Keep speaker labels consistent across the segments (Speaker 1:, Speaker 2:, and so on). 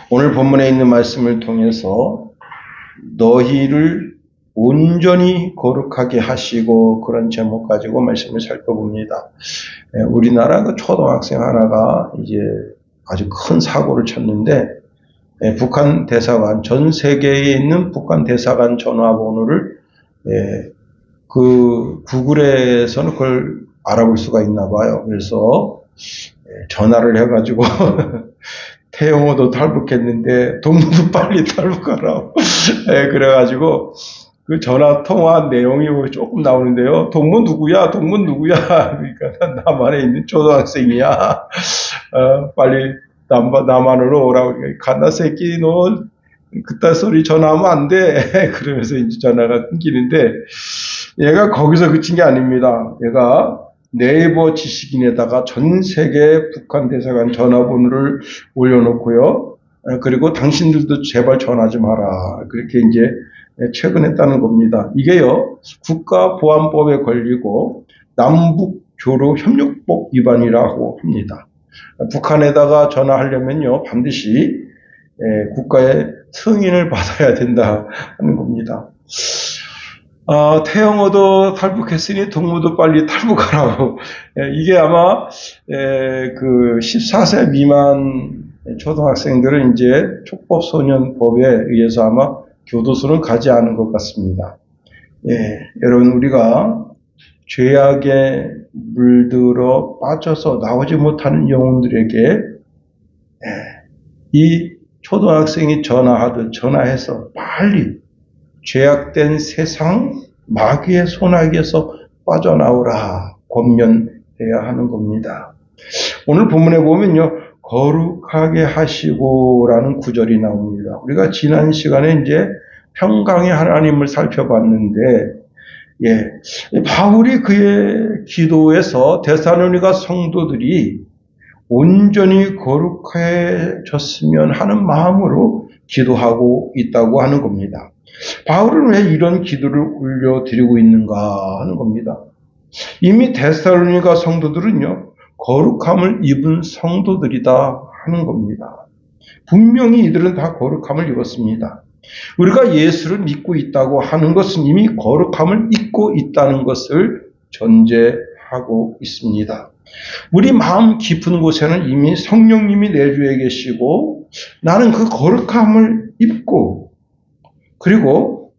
Speaker 1: 오늘 본문에 있는 말씀을 통해서 너희를 온전히 거룩하게 하시고 그런 제목 가지고 말씀을 살펴봅니다. 우리나라 그 초등학생 하나가 이제 아주 큰 사고를 쳤는데 북한 대사관, 전 세계에 있는 북한 대사관 전화번호를 그 구글에서는 그걸 알아볼 수가 있나 봐요. 그래서 전화를 해가지고 태영호도 탈북했는데 동무도 빨리 탈북하라고 그래가지고 그 전화 통화 내용이 조금 나오는데요. 동무 누구야? 동무 누구야? 그러니까 남한에 있는 초등학생이야. 빨리 남한으로 오라고. 갓나 새끼 너 그딴 소리 전화하면 안 돼. 그러면서 이제 전화가 끊기는데 얘가 거기서 그친 게 아닙니다. 얘가 네이버 지식인에다가 전 세계 북한 대사관 전화번호를 올려놓고요. 그리고 당신들도 제발 전화 좀 하라. 그렇게 이제 최근했다는 겁니다. 이게요, 국가보안법에 걸리고 남북교류협력법 위반이라고 합니다. 북한에다가 전화하려면요, 반드시 국가의 승인을 받아야 된다 하는 겁니다. 태영호도 탈북했으니 동무도 빨리 탈북하라고. 이게 아마 그 14세 미만 초등학생들은 이제 촉법소년법에 의해서 아마 교도소는 가지 않은 것 같습니다. 여러분, 우리가 죄악에 물들어 빠져서 나오지 못하는 영혼들에게 이 초등학생이 전화해서 빨리 죄악된 마귀의 손아귀에서 빠져나오라 권면해야 하는 겁니다. 오늘 본문에 보면요, 거룩하게 하시고라는 구절이 나옵니다. 우리가 지난 시간에 이제 평강의 하나님을 살펴봤는데, 바울이 그의 기도에서 데살로니가 성도들이 온전히 거룩해졌으면 하는 마음으로 기도하고 있다고 하는 겁니다. 바울은 왜 이런 기도를 올려드리고 있는가 하는 겁니다. 이미 데살로니가 성도들은요, 거룩함을 입은 성도들이다 하는 겁니다. 분명히 이들은 다 거룩함을 입었습니다. 우리가 예수를 믿고 있다고 하는 것은 이미 거룩함을 입고 있다는 것을 전제하고 있습니다. 우리 마음 깊은 곳에는 이미 성령님이 내주에 계시고 나는 그 거룩함을 입고 그리고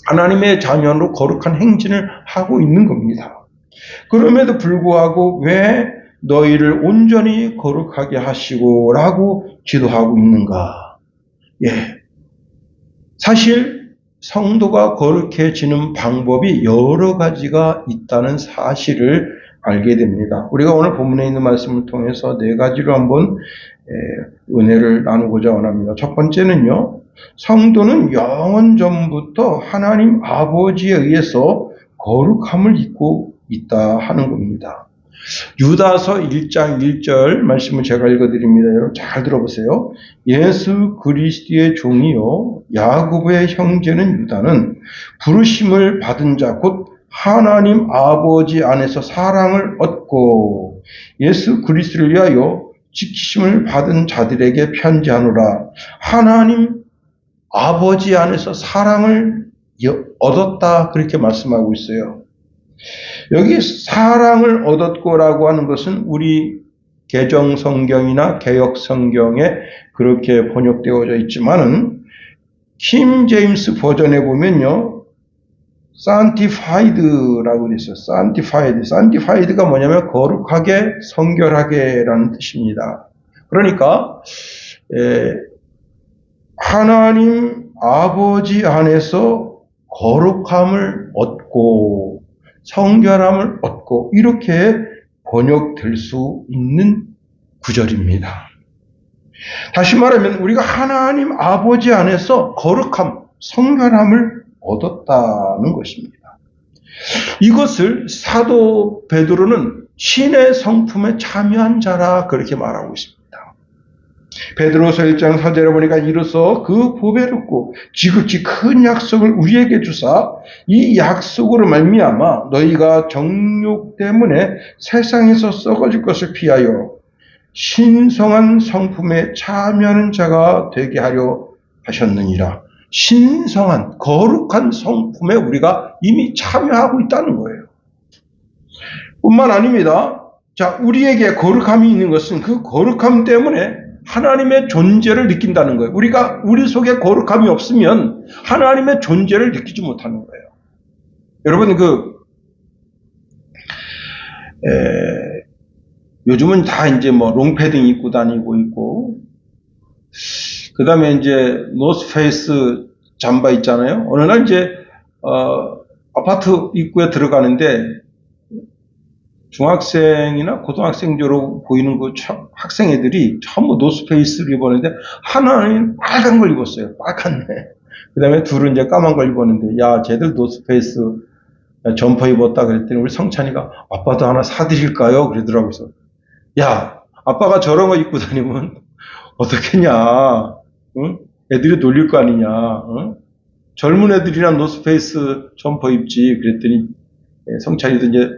Speaker 1: 하나님의 자녀로 거룩한 행진을 하고 있는 겁니다. 그럼에도 불구하고 왜 너희를 온전히 거룩하게 하시고 라고 기도하고 있는가? 사실 성도가 거룩해지는 방법이 여러 가지가 있다는 사실을 알게 됩니다. 우리가 오늘 본문에 있는 말씀을 통해서 네 가지로 한번 은혜를 나누고자 원합니다. 첫 번째는요, 성도는 영원 전부터 하나님 아버지에 의해서 거룩함을 입고 있다 하는 겁니다. 유다서 1장 1절 말씀을 제가 읽어드립니다. 여러분 잘 들어보세요. 예수 그리스도의 종이요 야곱의 형제는 유다는 부르심을 받은 자 곧 하나님 아버지 안에서 사랑을 얻고 예수 그리스도를 위하여 지키심을 받은 자들에게 편지하노라. 하나님 아버지 안에서 사랑을 얻었다 그렇게 말씀하고 있어요. 여기 사랑을 얻었고라고 하는 것은 우리 개정 성경이나 개역 성경에 그렇게 번역되어져 있지만은 킹 제임스 버전에 보면요, sanctified라고 되어 있어요. sanctified가 뭐냐면 거룩하게, 성결하게라는 뜻입니다. 그러니까 하나님 아버지 안에서 거룩함을 얻고 성결함을 얻고 이렇게 번역될 수 있는 구절입니다. 다시 말하면 우리가 하나님 아버지 안에서 거룩함, 성결함을 얻었다는 것입니다. 이것을 사도 베드로는 신의 성품에 참여한 자라 그렇게 말하고 있습니다. 베드로서 1장 4절에 보니까 이로써 그 보배롭고 지극히 큰 약속을 우리에게 주사 이 약속으로 말미암아 너희가 정욕 때문에 세상에서 썩어질 것을 피하여 신성한 성품에 참여하는 자가 되게 하려 하셨느니라. 신성한 거룩한 성품에 우리가 이미 참여하고 있다는 거예요. 뿐만 아닙니다. 자, 우리에게 거룩함이 있는 것은 그 거룩함 때문에 하나님의 존재를 느낀다는 거예요. 우리 속에 거룩함이 없으면 하나님의 존재를 느끼지 못하는 거예요. 여러분, 요즘은 다 이제 롱패딩 입고 다니고 있고, 그 다음에 이제 노스페이스 잠바 있잖아요. 어느 날 이제, 아파트 입구에 들어가는데, 중학생이나 고등학생으로 보이는 학생 애들이 전부 노스페이스를 입었는데, 하나는 빨간 걸 입었어요. 빨갛네. 그 다음에 둘은 이제 까만 걸 입었는데, 야, 쟤들 노스페이스 점퍼 입었다 그랬더니, 우리 성찬이가 아빠도 하나 사드릴까요? 그러더라고요. 그래서, 야, 아빠가 저런 거 입고 다니면 어떻겠냐? 응? 애들이 놀릴 거 아니냐? 응? 젊은 애들이랑 노스페이스 점퍼 입지. 그랬더니 성찬이도 이제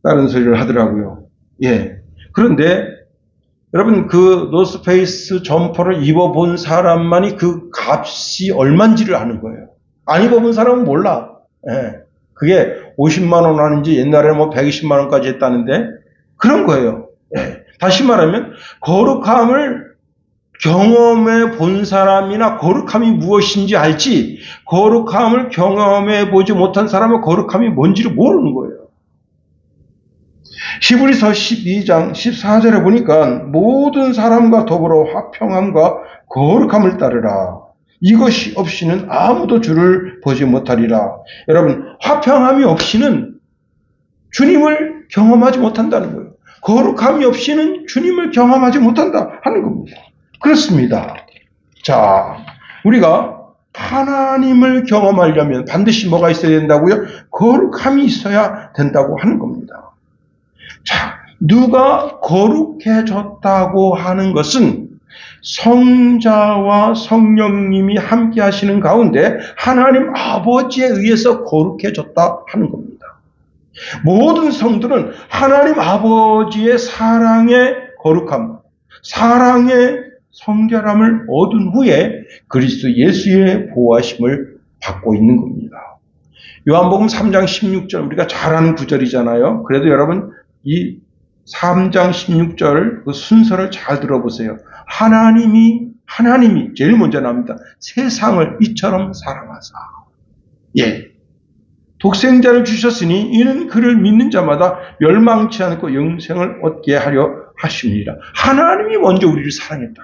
Speaker 1: 다른 소리를 하더라고요. 예. 그런데 여러분, 그 노스페이스 점퍼를 입어본 사람만이 그 값이 얼마인지를 아는 거예요. 안 입어본 사람은 몰라. 예. 그게 50만 원 하는지 옛날에는 120만 원까지 했다는데 그런 거예요. 예. 다시 말하면 거룩함을 경험해 본 사람이나 거룩함이 무엇인지 알지, 거룩함을 경험해 보지 못한 사람은 거룩함이 뭔지를 모르는 거예요. 히브리서 12장 14절에 보니까 모든 사람과 더불어 화평함과 거룩함을 따르라. 이것이 없이는 아무도 주를 보지 못하리라. 여러분, 화평함이 없이는 주님을 경험하지 못한다는 거예요. 거룩함이 없이는 주님을 경험하지 못한다 하는 겁니다. 그렇습니다. 자, 우리가 하나님을 경험하려면 반드시 뭐가 있어야 된다고요? 거룩함이 있어야 된다고 하는 겁니다. 자, 누가 거룩해졌다고 하는 것은 성자와 성령님이 함께 하시는 가운데 하나님 아버지에 의해서 거룩해졌다 하는 겁니다. 모든 성들은 하나님 아버지의 사랑의 거룩함, 사랑의 성결함을 얻은 후에 그리스도 예수의 보호하심을 받고 있는 겁니다. 요한복음 3장 16절 우리가 잘 아는 구절이잖아요. 그래도 여러분 이 3장 16절 그 순서를 잘 들어보세요. 하나님이 제일 먼저 나옵니다. 세상을 이처럼 사랑하사. 예. 독생자를 주셨으니 이는 그를 믿는 자마다 멸망치 않고 영생을 얻게 하려 하십니다. 하나님이 먼저 우리를 사랑했다.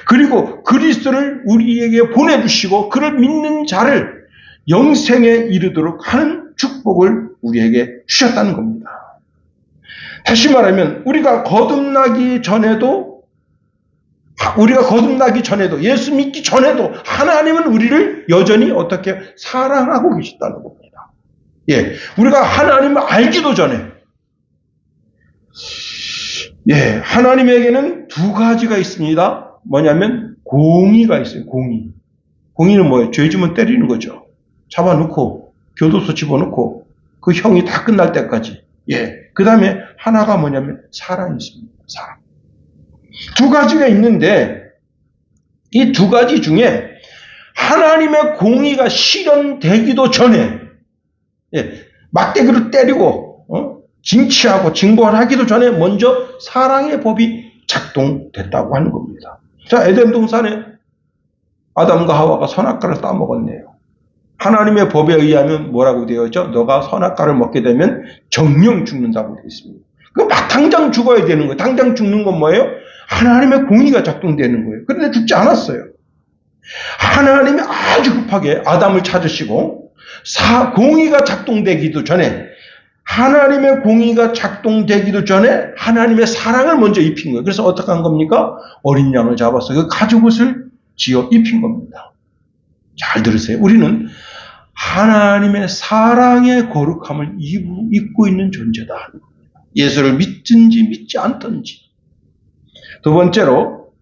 Speaker 1: 그리고 그리스도를 우리에게 보내주시고 그를 믿는 자를 영생에 이르도록 하는 축복을 우리에게 주셨다는 겁니다. 다시 말하면 우리가 거듭나기 전에도 예수 믿기 전에도 하나님은 우리를 여전히 어떻게 사랑하고 계셨다는 겁니다. 예, 우리가 하나님을 알기도 전에 하나님에게는 두 가지가 있습니다. 뭐냐면 공의가 있어요. 공의는 뭐예요? 죄 지면 때리는 거죠. 잡아놓고 교도소 집어넣고 그 형이 다 끝날 때까지. 그 다음에 하나가 뭐냐면 사랑이 있습니다. 사랑. 두 가지가 있는데 이 두 가지 중에 하나님의 공의가 실현되기도 전에 막대기로 때리고 징치하고 징벌하기도 전에 먼저 사랑의 법이 작동됐다고 하는 겁니다. 자, 에덴 동산에 아담과 하와가 선악과를 따먹었네요. 하나님의 법에 의하면 뭐라고 되어 있죠? 너가 선악과를 먹게 되면 정령 죽는다고 되어 있습니다. 막 당장 죽어야 되는 거예요. 당장 죽는 건 뭐예요? 하나님의 공의가 작동되는 거예요. 그런데 죽지 않았어요. 하나님이 아주 급하게 아담을 찾으시고 공의가 작동되기도 전에 하나님의 공의가 작동되기도 전에 하나님의 사랑을 먼저 입힌 거예요. 그래서 어떻게 한 겁니까? 어린 양을 잡아서 그 가죽옷을 지어 입힌 겁니다. 잘 들으세요. 우리는 하나님의 사랑의 거룩함을 입고 있는 존재다. 예수를 믿든지 믿지 않든지. 두 번째로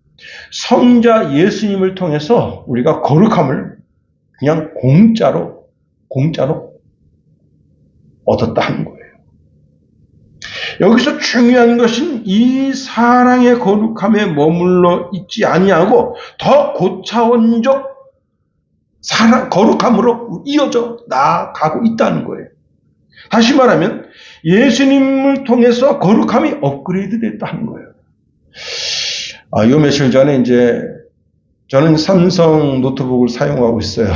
Speaker 1: 성자 예수님을 통해서 우리가 거룩함을 그냥 공짜로 얻었다 하는 거예요. 여기서 중요한 것은 이 사랑의 거룩함에 머물러 있지 아니하고 더 고차원적 거룩함으로 이어져 나아가고 있다는 거예요. 다시 말하면 예수님을 통해서 거룩함이 업그레이드 됐다는 거예요. 요 며칠 전에 이제 저는 삼성 노트북을 사용하고 있어요.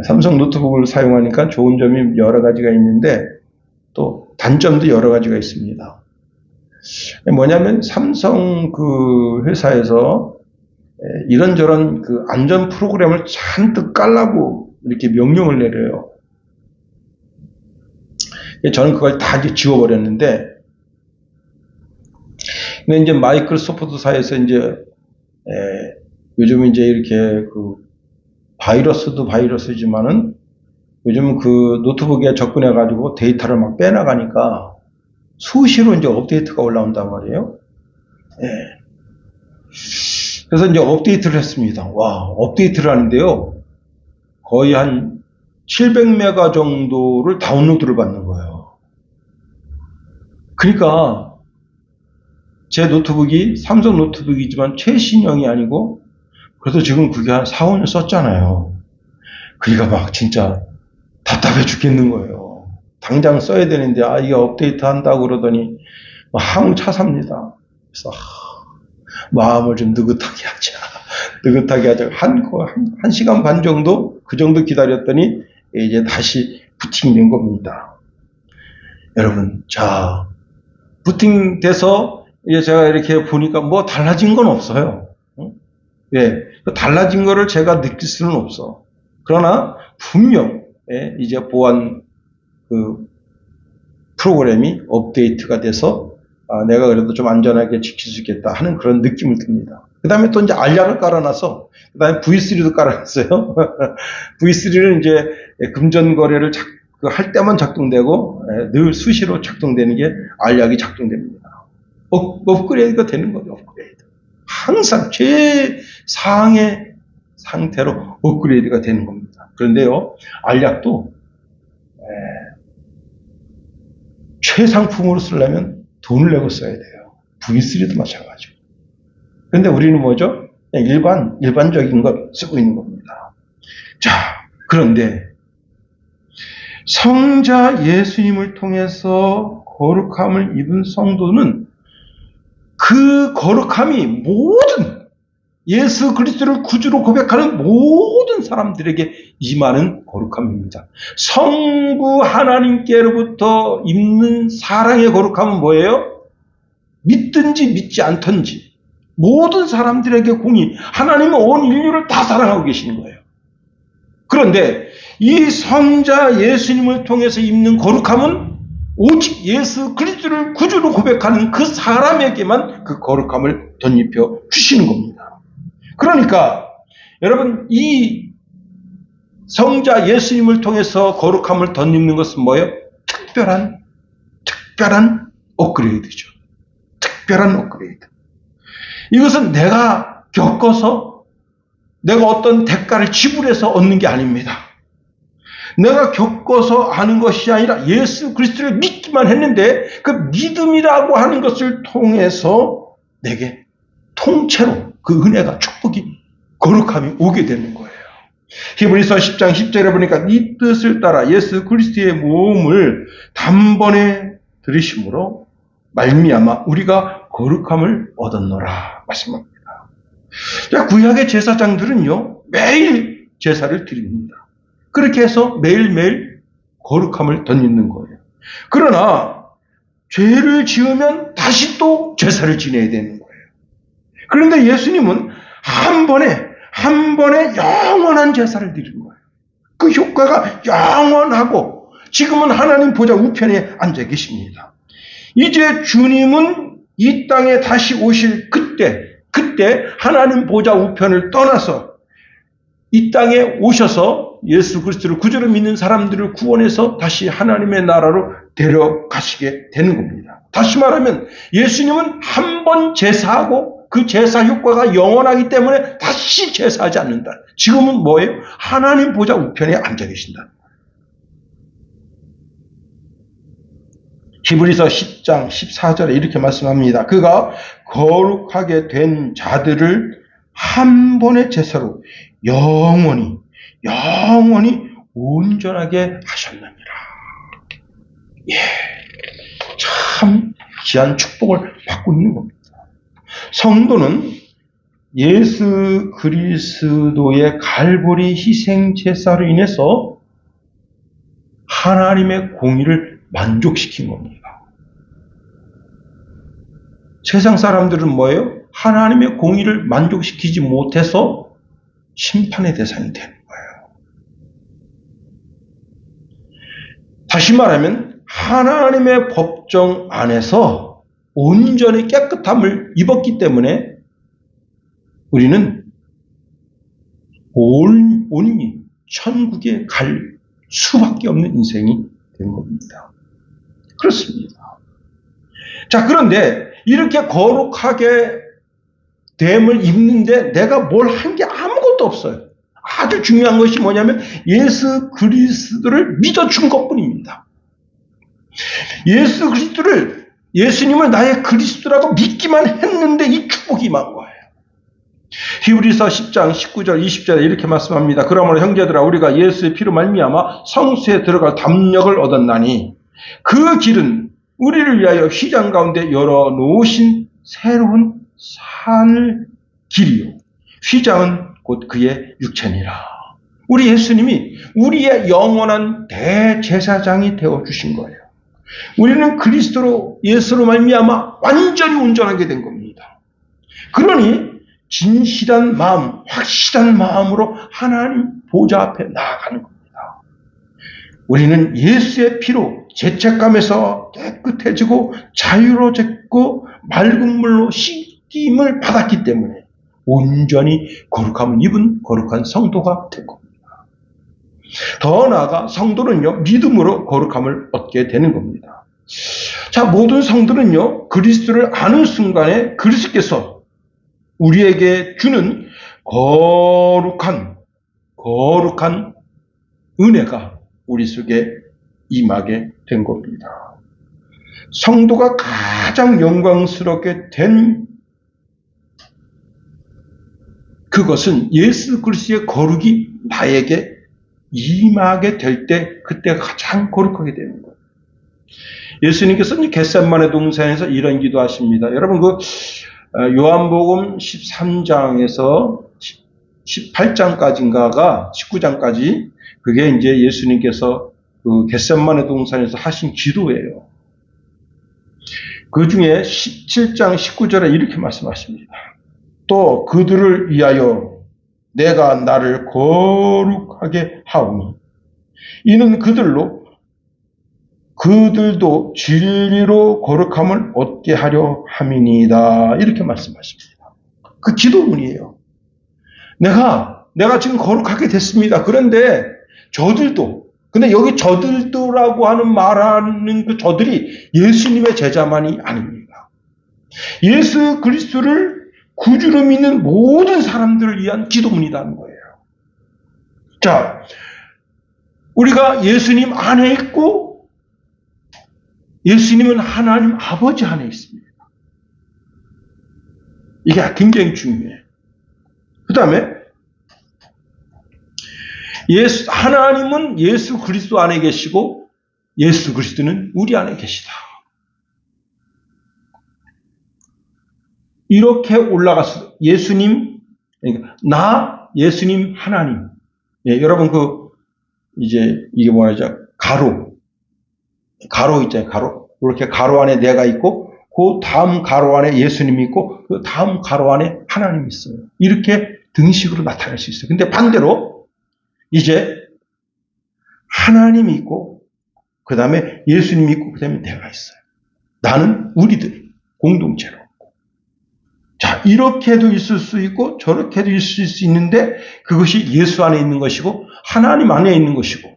Speaker 1: 삼성 노트북을 사용하니까 좋은 점이 여러 가지가 있는데 또 단점도 여러 가지가 있습니다. 뭐냐면 삼성 그 회사에서 이런저런 그 안전 프로그램을 잔뜩 깔라고 이렇게 명령을 내려요. 저는 그걸 다 이제 지워버렸는데, 근데 이제 마이크로소프트사에서 이제 요즘 이제 이렇게 그 바이러스도 바이러스지만은 요즘 그 노트북에 접근해가지고 데이터를 막 빼나가니까 수시로 이제 업데이트가 올라온단 말이에요. 그래서 이제 업데이트를 했습니다. 와, 업데이트를 하는데요. 거의 한 700메가 정도를 다운로드를 받는 거예요. 그러니까 제 노트북이 삼성 노트북이지만 최신형이 아니고 그래도 지금 그게 한 4, 5년 썼잖아요. 그러니까 막 진짜 답답해 죽겠는 거예요. 당장 써야 되는데 이게 업데이트 한다고 그러더니 항차삽니다. 그래서 마음을 좀 느긋하게 하자. 느긋하게 하자. 한 시간 반 정도 그 정도 기다렸더니 이제 다시 부팅된 겁니다. 여러분, 자, 부팅돼서 이제 제가 이렇게 보니까 뭐 달라진 건 없어요. 달라진 거를 제가 느낄 수는 없어. 그러나 분명 이제 보안 그 프로그램이 업데이트가 돼서 내가 그래도 좀 안전하게 지킬 수 있겠다 하는 그런 느낌을 듭니다. 그 다음에 또 이제 알약을 깔아놔서, 그 다음에 V3도 깔아놨어요. V3는 이제 금전 거래를 할 때만 작동되고, 늘 수시로 작동되는 게 알약이 작동됩니다. 업그레이드가 되는 거죠, 업그레이드. 항상 최상의 상태로 업그레이드가 되는 겁니다. 그런데요, 알약도, 최상품으로 쓰려면 돈을 내고 써야 돼요. V3도 마찬가지고. 그런데 우리는 뭐죠? 그냥 일반적인 걸 쓰고 있는 겁니다. 자, 그런데 성자 예수님을 통해서 거룩함을 입은 성도는 그 거룩함이 모든 예수 그리스도를 구주로 고백하는 모든 사람들에게 임하는 거룩함입니다. 성부 하나님께로부터 입는 사랑의 거룩함은 뭐예요? 믿든지 믿지 않든지 모든 사람들에게 공의, 하나님은 온 인류를 다 사랑하고 계시는 거예요. 그런데 이 성자 예수님을 통해서 입는 거룩함은 오직 예수 그리스도를 구주로 고백하는 그 사람에게만 그 거룩함을 덧입혀 주시는 겁니다. 그러니까 여러분, 이 성자 예수님을 통해서 거룩함을 덧입는 것은 뭐예요? 특별한 업그레이드죠. 특별한 업그레이드. 이것은 내가 겪어서 내가 어떤 대가를 지불해서 얻는 게 아닙니다. 내가 겪어서 아는 것이 아니라 예수 그리스도를 믿기만 했는데 그 믿음이라고 하는 것을 통해서 내게 통째로 그 은혜가, 축복이, 거룩함이 오게 되는 거예요. 히브리서 10장 10절에 보니까 이 뜻을 따라 예수 그리스도의 몸을 단번에 들이심으로 말미암아 우리가 거룩함을 얻었노라 말씀합니다. 구약의 제사장들은요, 매일 제사를 드립니다. 그렇게 해서 매일매일 거룩함을 덧입는 거예요. 그러나 죄를 지으면 다시 또 제사를 지내야 되는 거예요. 그런데 예수님은 한 번에 영원한 제사를 드린 거예요. 그 효과가 영원하고 지금은 하나님 보좌 우편에 앉아 계십니다. 이제 주님은 이 땅에 다시 오실 그때 하나님 보좌 우편을 떠나서 이 땅에 오셔서 예수 그리스도를 구주로 믿는 사람들을 구원해서 다시 하나님의 나라로 데려가시게 되는 겁니다. 다시 말하면 예수님은 한 번 제사하고 그 제사 효과가 영원하기 때문에 다시 제사하지 않는다. 지금은 뭐예요? 하나님 보좌 우편에 앉아 계신다. 히브리서 10장 14절에 이렇게 말씀합니다. 그가 거룩하게 된 자들을 한 번의 제사로 영원히 온전하게 하셨느니라. 예, 참 귀한 축복을 받고 있는 겁니다. 성도는 예수 그리스도의 갈보리 희생 제사로 인해서 하나님의 공의를 만족시킨 겁니다. 세상 사람들은 뭐예요? 하나님의 공의를 만족시키지 못해서 심판의 대상이 되는 거예요. 다시 말하면 하나님의 법정 안에서 온전히 깨끗함을 입었기 때문에 우리는 온전히 천국에 갈 수밖에 없는 인생이 된 겁니다. 그렇습니다. 자, 그런데 이렇게 거룩하게 됨을 입는데 내가 뭘 한 게 아무것도 없어요. 아주 중요한 것이 뭐냐면 예수 그리스도를 믿어준 것뿐입니다. 예수님을 나의 그리스도라고 믿기만 했는데 이 축복이 임한 거예요. 히브리서 10장 19절 20절에 이렇게 말씀합니다. 그러므로 형제들아 우리가 예수의 피로 말미암아 성수에 들어갈 담력을 얻었나니 그 길은 우리를 위하여 휘장 가운데 열어놓으신 새로운 산 길이요 휘장은 곧 그의 육체니라. 우리 예수님이 우리의 영원한 대제사장이 되어주신 거예요. 우리는 그리스도로 예수로 말미암아 완전히 온전하게 된 겁니다. 그러니 진실한 마음, 확실한 마음으로 하나님 보좌 앞에 나아가는 겁니다. 우리는 예수의 피로 죄책감에서 깨끗해지고 자유로워졌고 맑은 물로 씻김을 받았기 때문에 온전히 거룩함을 입은 거룩한 성도가 된 겁니다. 더 나아가 성도는요, 믿음으로 거룩함을 얻게 되는 겁니다. 자, 모든 성도는요, 그리스도를 아는 순간에 그리스도께서 우리에게 주는 거룩한 은혜가 우리 속에 임하게 된 겁니다. 성도가 가장 영광스럽게 된 그것은 예수 그리스도의 거룩이 나에게 임하게 될 때 그때가 가장 거룩하게 되는 거예요. 예수님께서 겟세마네 동산에서 이런 기도하십니다. 여러분 요한복음 13장에서 18장까지인가가 19장까지 그게 이제 예수님께서 그 겟세마네 동산에서 하신 기도예요. 그 중에 17장 19절에 이렇게 말씀하십니다. 또 그들을 위하여 내가 나를 거룩하게 하오니 이는 그들도 진리로 거룩함을 얻게 하려 함이니이다. 이렇게 말씀하십니다. 그 기도문이에요. 내가 지금 거룩하게 됐습니다. 그런데 근데 여기 저들도라고 말하는 그 저들이 예수님의 제자만이 아닙니다. 예수 그리스도를 구주로 믿는 모든 사람들을 위한 기도문이라는 거예요. 자, 우리가 예수님 안에 있고 예수님은 하나님 아버지 안에 있습니다. 이게 굉장히 중요해요. 그 다음에 하나님은 예수 그리스도 안에 계시고 예수 그리스도는 우리 안에 계시다. 이렇게 올라갔어. 예수님, 예수님, 하나님. 예, 여러분 이게 뭐라죠? 가로 있잖아요. 가로. 이렇게 가로 안에 내가 있고, 그 다음 가로 안에 예수님이 있고, 그 다음 가로 안에 하나님이 있어요. 이렇게 등식으로 나타낼 수 있어요. 근데 반대로, 이제, 하나님이 있고, 그 다음에 예수님이 있고, 그 다음에 내가 있어요. 나는 우리들이 공동체로. 자, 이렇게도 있을 수 있고, 저렇게도 있을 수 있는데, 그것이 예수 안에 있는 것이고, 하나님 안에 있는 것이고,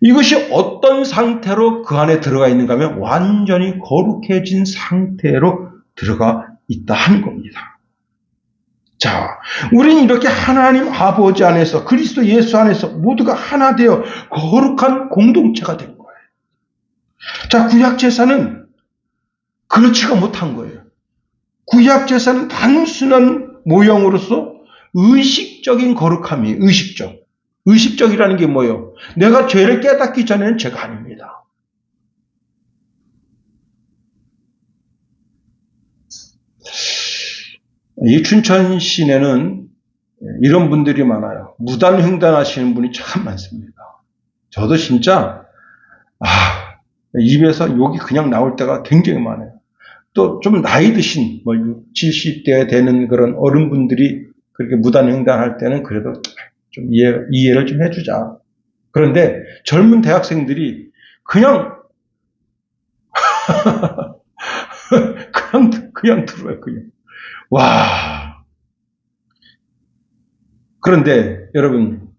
Speaker 1: 이것이 어떤 상태로 그 안에 들어가 있는가 하면 완전히 거룩해진 상태로 들어가 있다 하는 겁니다. 자, 우리는 이렇게 하나님 아버지 안에서 그리스도 예수 안에서 모두가 하나 되어 거룩한 공동체가 된 거예요. 자, 구약 제사는 그렇지가 못한 거예요. 구약 제사는 단순한 모형으로서 의식적인 거룩함이 의식적. 의식적이라는 게 뭐예요? 내가 죄를 깨닫기 전에는 죄가 아닙니다. 이 춘천 시내는 이런 분들이 많아요. 무단횡단하시는 분이 참 많습니다. 저도 진짜 입에서 욕이 그냥 나올 때가 굉장히 많아요. 또 좀 나이 드신 70대 되는 그런 어른분들이 그렇게 무단횡단할 때는 그래도 좀 이해를 좀 해주자. 그런데 젊은 대학생들이 그냥 그냥 들어요. 그냥. 와. 그런데 여러분,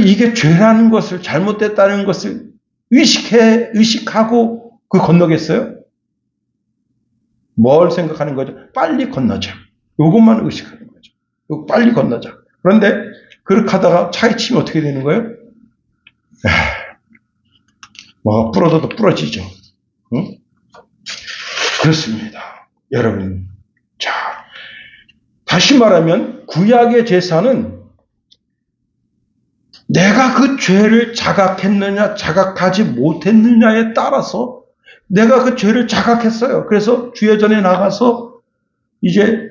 Speaker 1: 이게 죄라는 것을, 잘못됐다는 것을 의식하고 건너겠어요? 뭘 생각하는 거죠? 빨리 건너자. 이것만 의식하는 거죠. 빨리 건너자. 그런데 그렇게 하다가 차에 치면 어떻게 되는 거예요? 뭐가 부러져도 부러지죠. 응? 그렇습니다. 여러분. 자, 다시 말하면 구약의 제사는 내가 그 죄를 자각했느냐 자각하지 못했느냐에 따라서 내가 그 죄를 자각했어요. 그래서 주회전에 나가서 이제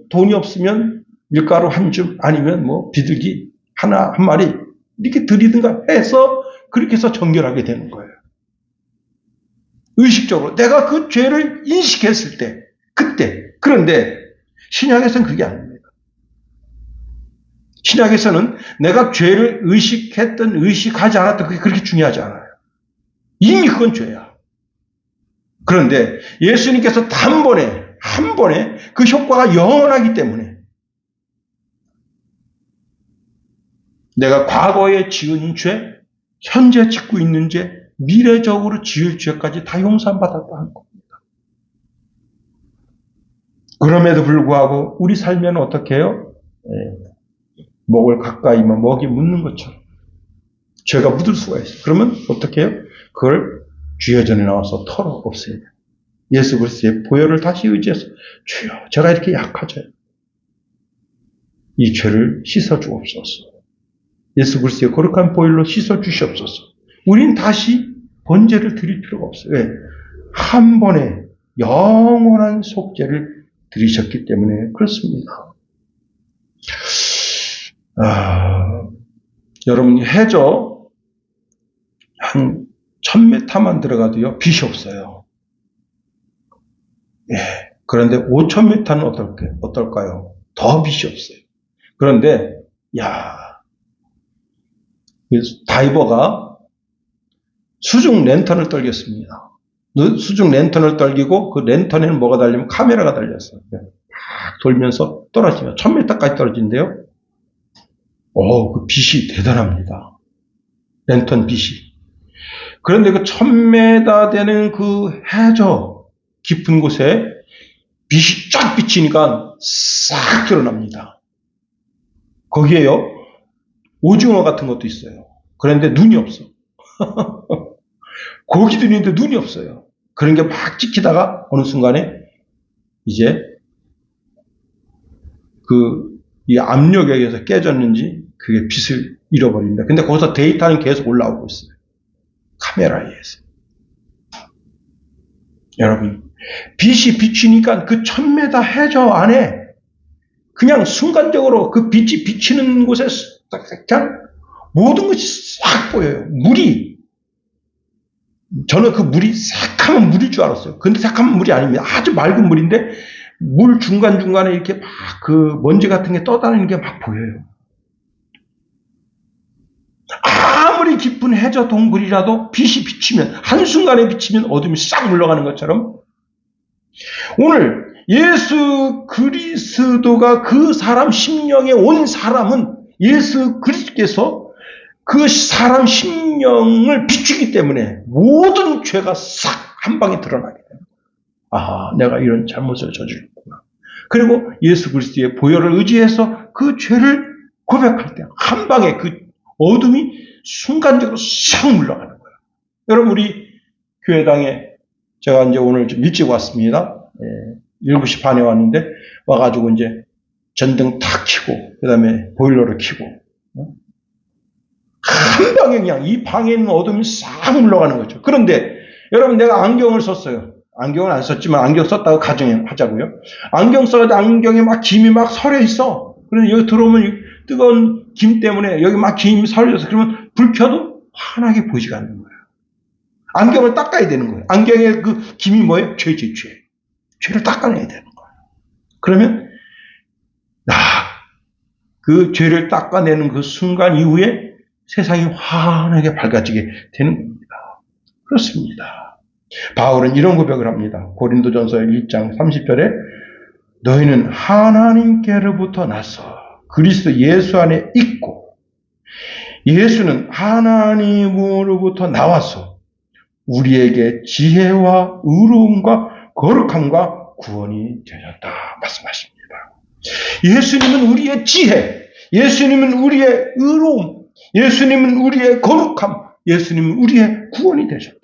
Speaker 1: 돈이 없으면 밀가루 한 줌 아니면 비둘기 한 마리 이렇게 드리든가 해서 그렇게 해서 정결하게 되는 거예요. 의식적으로 내가 그 죄를 인식했을 때 그때. 그런데 신약에서는 그게 아닙니다. 신약에서는 내가 죄를 의식했든 의식하지 않았든 그게 그렇게 중요하지 않아요. 이미 그건 죄야. 그런데 예수님께서 한 번에 그 효과가 영원하기 때문에 내가 과거에 지은 죄, 현재 짓고 있는 죄, 미래적으로 지을 죄까지 다 용서받았다는 겁니다. 그럼에도 불구하고 우리 삶에는 어떻게 해요? 목을 가까이면 먹이 묻는 것처럼 죄가 묻을 수가 있어요. 그러면 어떻게 해요? 그걸 주여전에 나와서 털어 없애야 돼요. 예수 그리스도의 보혈을 다시 의지해서 주여 제가 이렇게 약하죠. 이 죄를 씻어주옵소서. 예수 그리스도의 거룩한 보혈로 씻어주시옵소서. 우린 다시 번제를 드릴 필요가 없어요. 왜? 한 번에 영원한 속죄를 드리셨기 때문에 그렇습니다. 여러분 해저 한 1000m만 들어가도요 빛이 없어요. 그런데 5000m는 어떨까요? 더 빛이 없어요. 그런데 다이버가 수중 랜턴을 떨겼습니다. 수중 랜턴을 떨기고 그 랜턴에는 뭐가 달리면 카메라가 달렸어요. 막 돌면서 떨어지면 1000m까지 떨어진대요. 그 빛이 대단합니다. 랜턴 빛이. 그런데 그 1000m 되는 그 해저 깊은 곳에 빛이 쫙 비치니까 싹 드러납니다. 거기에요 오징어 같은 것도 있어요. 그런데 눈이 없어. 고기도 있는데 눈이 없어요. 그런 게 막 찍히다가 어느 순간에 이제 이 압력에 의해서 깨졌는지 그게 빛을 잃어버립니다. 근데 거기서 데이터는 계속 올라오고 있어요. 카메라에 의해서. 여러분, 빛이 비치니까 그 1000m 해저 안에 그냥 순간적으로 그 빛이 비치는 곳에 그냥 모든 것이 싹 보여요. 저는 그 물이 새카만 물일 줄 알았어요. 근데 새카만 물이 아닙니다. 아주 맑은 물인데 물 중간중간에 이렇게 막 그 먼지 같은 게 떠다니는 게 막 보여요. 아무리 깊은 해저 동굴이라도 빛이 비치면 한순간에 비치면 어둠이 싹 물러가는 것처럼 오늘 예수 그리스도가 그 사람 심령에 온 사람은 예수 그리스도께서 그 사람 심령을 비추기 때문에 모든 죄가 싹 한 방에 드러나게 됩니다. 내가 이런 잘못을 저질렀구나. 그리고 예수 그리스도의 보혈을 의지해서 그 죄를 고백할 때 한 방에 그 어둠이 순간적으로 싹 물러가는 거예요. 여러분, 우리 교회당에 제가 이제 오늘 좀 일찍 왔습니다. 7시 반에 왔는데, 와가지고 이제 전등 탁 켜고, 그 다음에 보일러를 켜고, 한 방에 그냥 이 방에 있는 어둠이 싹 물러가는 거죠. 그런데 여러분, 내가 안경을 썼어요. 안경을 안 썼지만 안경 썼다고 가정하자고요. 안경 써도 안경에 막 김이 막 서려 있어. 그래서 여기 들어오면 뜨거운 김 때문에 여기 막 김이 서려서 그러면 불 켜도 환하게 보이지가 않는 거예요. 안경을 닦아야 되는 거예요. 안경에 그 김이 뭐예요? 죄지, 죄. 죄를 닦아내야 되는 거예요. 그러면 그 죄를 닦아내는 그 순간 이후에 세상이 환하게 밝아지게 되는 겁니다. 그렇습니다. 바울은 이런 고백을 합니다. 고린도전서 1장 30절에 너희는 하나님께로부터 나서 그리스도 예수 안에 있고 예수는 하나님으로부터 나와서 우리에게 지혜와 의로움과 거룩함과 구원이 되셨다 말씀하십니다. 예수님은 우리의 지혜, 예수님은 우리의 의로움, 예수님은 우리의 거룩함, 예수님은 우리의 구원이 되셨다.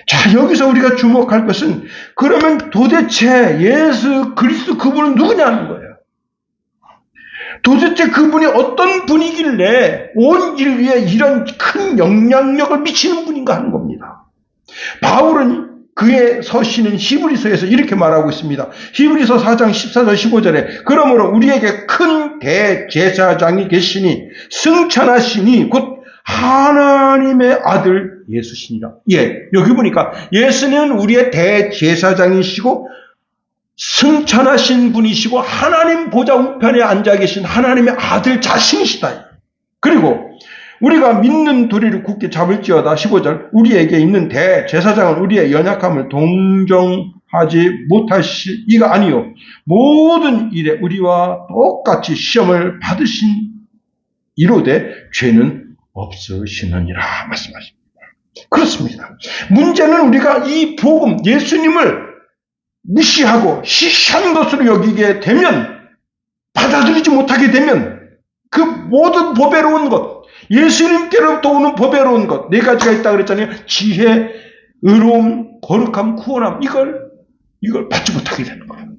Speaker 1: 자, 여기서 우리가 주목할 것은 그러면 도대체 예수 그리스도 그분은 누구냐는 거예요. 도대체 그분이 어떤 분이길래 온 인류에 이런 큰 영향력을 미치는 분인가 하는 겁니다. 바울은 그의 서신은 히브리서에서 이렇게 말하고 있습니다. 히브리서 4장 14절 15절에 그러므로 우리에게 큰 대제사장이 계시니 승천하시니 곧 하나님의 아들 예수시니라. 예, 여기 보니까 예수는 우리의 대제사장이시고 승천하신 분이시고 하나님 보좌 우편에 앉아 계신 하나님의 아들 자신이시다. 그리고 우리가 믿는 도리를 굳게 잡을지어다 15절 우리에게 있는 대제사장은 우리의 연약함을 동정하지 못하시 이가 아니요 모든 일에 우리와 똑같이 시험을 받으신 이로되 죄는 없으시느니라 말씀하십니다. 그렇습니다. 문제는 우리가 이 복음 예수님을 무시하고 시시한 것으로 여기게 되면 받아들이지 못하게 되면 그 모든 보배로운 것 예수님께로부터 오는 보배로운 것 네 가지가 있다 그랬잖아요. 지혜, 의로움, 거룩함, 구원함 이걸 받지 못하게 되는 거예요.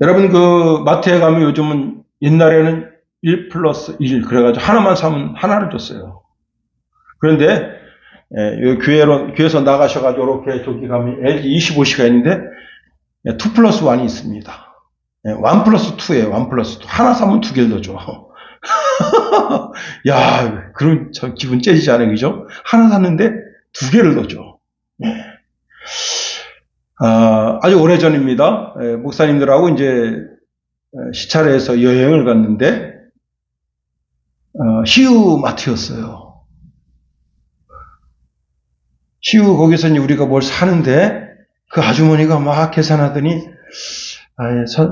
Speaker 1: 여러분 그 마트에 가면 요즘은 옛날에는 1+1 그래가지고 하나만 사면 하나를 줬어요. 그런데 교회에서 나가셔가지고 이렇게 저기 가면 LG 25시가 있는데 2+1이 있습니다. 1+2예요. 1+2. 하나 사면 두 개를 더 줘. 야, 그럼 저 기분 째지지 않아요, 그죠? 하나 샀는데 두 개를 더 줘. 아주 오래전입니다. 목사님들하고 이제 시차례에서 여행을 갔는데 히우마트였어요. 히우 거기서 이제 우리가 뭘 사는데 그 아주머니가 막 계산하더니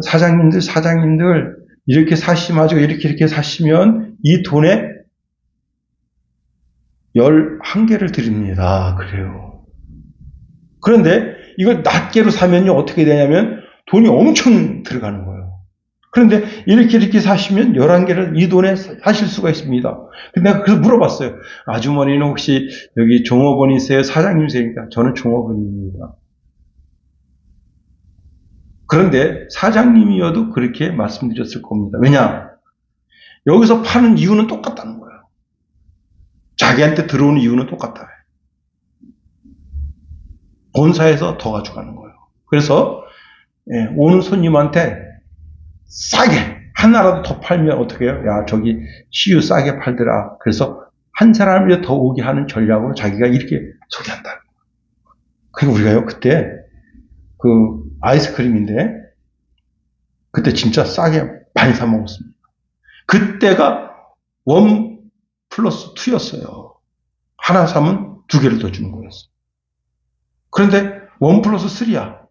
Speaker 1: 사장님들 이렇게 사시면 이렇게 사시면 이 돈에 11개를 드립니다. 그래요. 그런데 이걸 낱개로 사면요 어떻게 되냐면 돈이 엄청 들어가는 거예요. 그런데 이렇게 사시면 11개를 이 돈에 사실 수가 있습니다. 근데 내가 그래서 물어봤어요. 아주머니는 혹시 여기 종업원이세요? 사장님이세요? 저는 종업원입니다. 그런데 사장님이어도 그렇게 말씀드렸을 겁니다. 왜냐? 여기서 파는 이유는 똑같다는 거예요. 자기한테 들어오는 이유는 똑같아요. 본사에서 더 가져가는 거예요. 그래서 오는 손님한테 싸게 하나라도 더 팔면 어떻게 해요? 야 저기 CU 싸게 팔더라. 그래서 한 사람이 더 오게 하는 전략으로 자기가 이렇게 소개한다. 그리고 우리가요 그때 그 아이스크림인데 그때 진짜 싸게 많이 사 먹었습니다. 그때가 1+2였어요. 하나 사면 두 개를 더 주는 거였어요. 그런데 1+3야.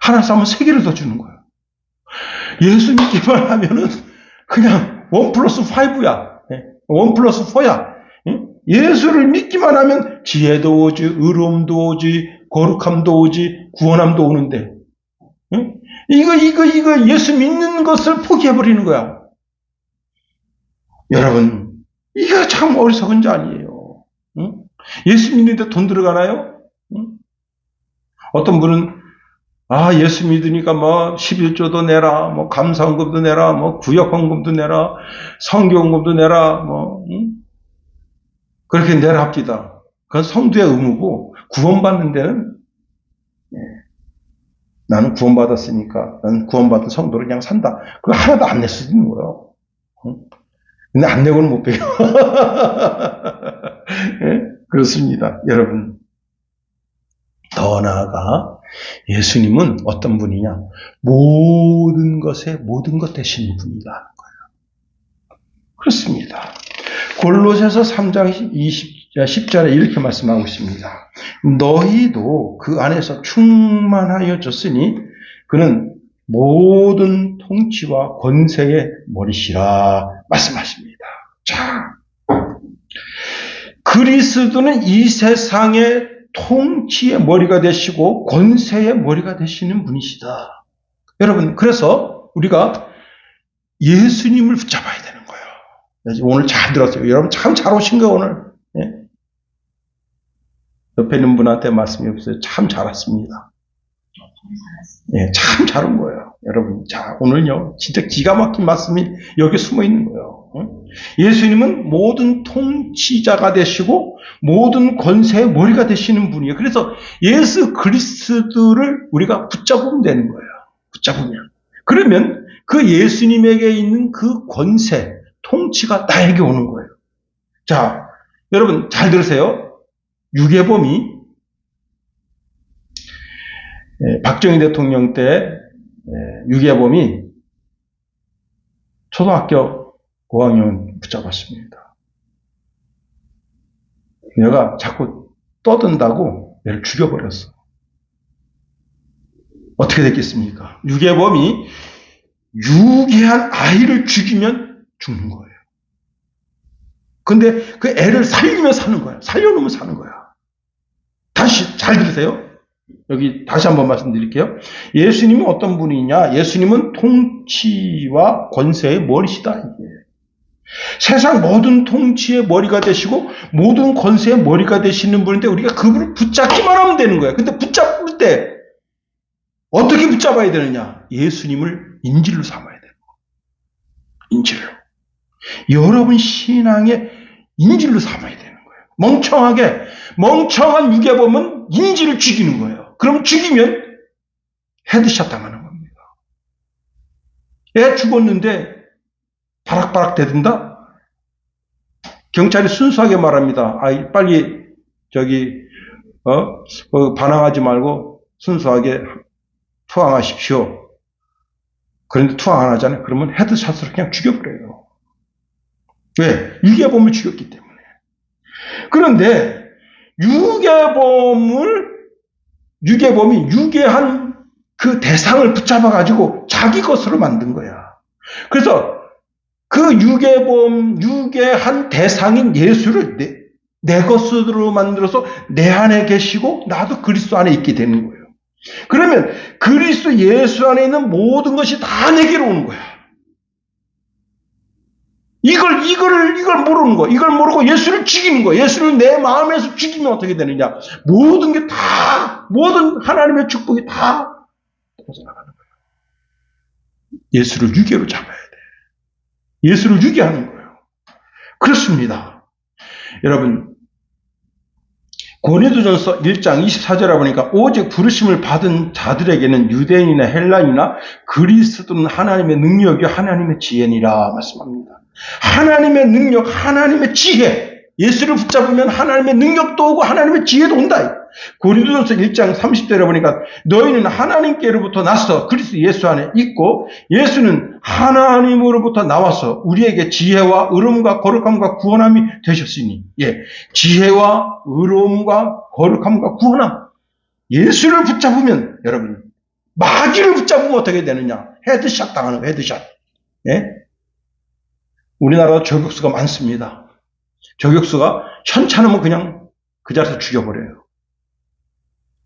Speaker 1: 하나 사면 세 개를 더 주는 거예요. 예수 믿기만 하면은 그냥 1+5야. 1+4야. 예수를 믿기만 하면 지혜도 오지, 의로움도 오지, 거룩함도 오지, 구원함도 오는데 이거 예수 믿는 것을 포기해버리는 거야. 여러분, 이거 참 어리석은 자리예요. 응? 예수 믿는데 돈 들어가나요? 응? 어떤 분은 예수 믿으니까 뭐 11조도 내라, 뭐 감사헌금도 내라, 뭐 구역헌금도 내라, 성교헌금도 내라, 뭐 그렇게 내라 합니다. 그건 성도의 의무고 구원받는 데는 나는 구원받았으니까 나는 구원받은 성도를 그냥 산다. 그거 하나도 안 낼 수 있는 거예요. 근데 안 내고는 못 빼요. 네? 그렇습니다. 여러분, 더 나아가 예수님은 어떤 분이냐? 모든 것에 모든 것 되시는 분이라는 거예요. 그렇습니다. 골로새서 3장 10절에 이렇게 말씀하고 있습니다. 너희도 그 안에서 충만하여졌으니 그는 모든 통치와 권세의 머리시라 말씀하십니다. 자, 그리스도는 이 세상의 통치의 머리가 되시고 권세의 머리가 되시는 분이시다. 여러분, 그래서 우리가 예수님을 붙잡아야 되는 거예요. 오늘 잘 들었어요. 여러분 참 잘 오신 거예요, 오늘. 예? 옆에 있는 분한테 말씀이 없어요. 참 잘 왔습니다. 예, 참 잘 온 거예요. 여러분, 자, 오늘요, 진짜 기가 막힌 말씀이 여기 숨어 있는 거예요. 예수님은 모든 통치자가 되시고 모든 권세의 머리가 되시는 분이에요. 그래서 예수 그리스도를 우리가 붙잡으면 되는 거예요. 붙잡으면. 그러면 그 예수님에게 있는 그 권세, 통치가 나에게 오는 거예요. 자, 여러분 잘 들으세요. 유괴범이 박정희 대통령 때 유괴범이 초등학교 5학년 붙잡았습니다. 얘가 자꾸 떠든다고 얘를 죽여버렸어. 어떻게 됐겠습니까? 유괴범이 유괴한 아이를 죽이면 죽는 거예요. 근데 그 애를 살리면 사는 거야. 살려놓으면 사는 거야. 다시 잘 들으세요. 여기 다시 한번 말씀드릴게요. 예수님은 어떤 분이냐? 예수님은 통치와 권세의 머리시다. 이게. 세상 모든 통치의 머리가 되시고 모든 권세의 머리가 되시는 분인데 우리가 그분을 붙잡기만 하면 되는 거예요. 근데 붙잡을 때 어떻게 붙잡아야 되느냐? 예수님을 인질로 삼아야 돼요. 인질로. 여러분 신앙의 인질로 삼아야 되는 거예요. 멍청한 유괴범은 인질을 죽이는 거예요. 그럼 죽이면 헤드샷 당하는 겁니다. 애 죽었는데 바락바락 대든다? 경찰이 순수하게 말합니다. 빨리 반항하지 말고 순수하게 투항하십시오. 그런데 투항 안 하잖아요. 그러면 헤드샷으로 그냥 죽여버려요. 왜? 유괴범을 죽였기 때문에. 그런데 유괴범이 유괴한 그 대상을 붙잡아가지고 자기 것으로 만든 거야. 그래서 그 유괴한 대상인 예수를 내 것으로 만들어서 내 안에 계시고 나도 그리스도 안에 있게 되는 거예요. 그러면 그리스도 예수 안에 있는 모든 것이 다 내게로 오는 거야. 이걸 모르는 거. 이걸 모르고 예수를 죽이는 거. 예수를 내 마음에서 죽이면 어떻게 되느냐. 모든 게 다, 모든 하나님의 축복이 다 터져나가는 거예요. 예수를 유괴로 잡아야 돼. 예수를 유괴하는 거예요. 그렇습니다. 여러분, 고린도전서 1장 24절에 보니까 오직 부르심을 받은 자들에게는 유대인이나 헬라인이나 그리스도는 하나님의 능력이요 하나님의 지혜니라 말씀합니다. 하나님의 능력, 하나님의 지혜. 예수를 붙잡으면 하나님의 능력도 오고 하나님의 지혜도 온다. 고린도전서 1장 30절에 보니까 너희는 하나님께로부터 나서 그리스도 예수 안에 있고 예수는 하나님으로부터 나와서 우리에게 지혜와 의로움과 거룩함과 구원함이 되셨으니 지혜와 의로움과 거룩함과 구원함. 예수를 붙잡으면 여러분 마귀를 붙잡으면 어떻게 되느냐? 헤드샷 당하는 거예요. 헤드샷. 우리나라 저격수가 많습니다. 저격수가 현찮으면 그냥 그 자리에서 죽여버려요.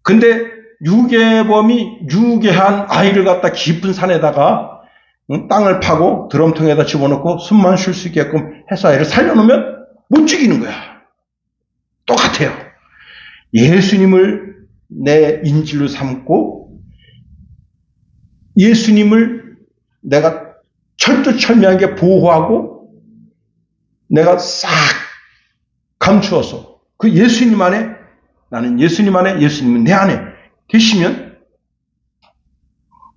Speaker 1: 근데 유괴범이 유괴한 아이를 갖다 깊은 산에다가 땅을 파고 드럼통에다 집어넣고 숨만 쉴 수 있게끔 해서 아이를 살려놓으면 못 죽이는 거야. 똑같아요. 예수님을 내 인질로 삼고 예수님을 내가 철두철미하게 보호하고 내가 싹 감추어서 그 예수님 안에, 나는 예수님 안에, 예수님은 내 안에 계시면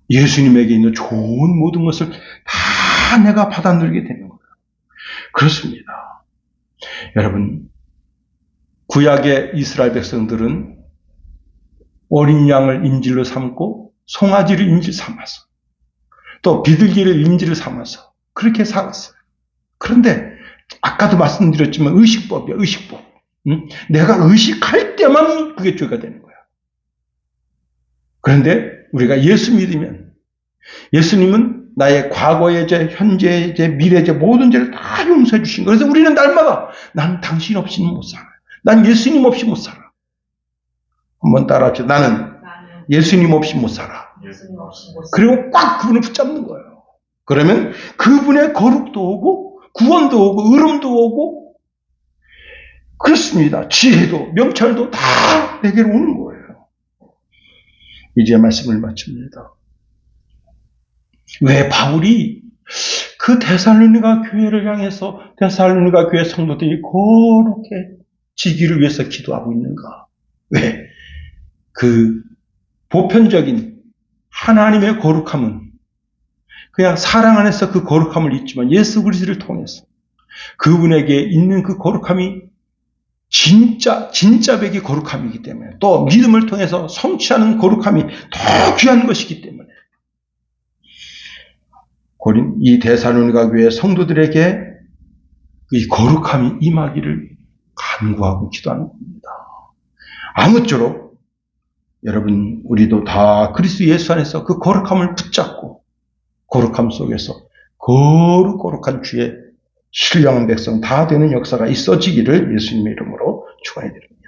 Speaker 1: 예수님에게 있는 좋은 모든 것을 다 내가 받아 누리게 되는 거예요. 그렇습니다. 여러분, 구약의 이스라엘 백성들은 어린 양을 인질로 삼고 송아지를 인질 삼아서 또 비둘기를 인질로 삼아서 그렇게 살았어요. 그런데 아까도 말씀드렸지만 의식법이야, 의식법. 내가 의식할 때만 그게 죄가 되는 거야. 그런데 우리가 예수 믿으면 예수님은 나의 과거의 죄, 현재의 죄, 미래의 죄 모든 죄를 다 용서해 주신 거예요. 그래서 우리는 날마다 난 당신 없이는 못 살아. 난 예수님 없이 못 살아. 한번 따라합시다. 나는 예수님 없이 못 살아. 그리고 꽉 그분을 붙잡는 거예요. 그러면 그분의 거룩도 오고 구원도 오고 의름도 오고 그렇습니다. 지혜도 명철도 다 내게로 오는 거예요. 이제 말씀을 마칩니다. 왜 바울이 그 데살로니가 교회를 향해서 데살로니가 교회 성도들이 거룩해 지기를 위해서 기도하고 있는가? 왜? 그 보편적인 하나님의 거룩함은 그냥 사랑 안에서 그 거룩함을 잊지만 예수 그리스도를 통해서 그분에게 있는 그 거룩함이 진짜 백의 거룩함이기 때문에 또 믿음을 통해서 성취하는 거룩함이 더 귀한 것이기 때문에 이 데살로니가 교회 성도들에게 이 거룩함이 임하기를 간구하고 기도하는 겁니다. 아무쪼록 여러분 우리도 다 그리스도 예수 안에서 그 거룩함을 붙잡고 거룩함 속에서 거룩한 주의 신령한 백성 다 되는 역사가 있어지기를 예수님의 이름으로 축원해 드립니다.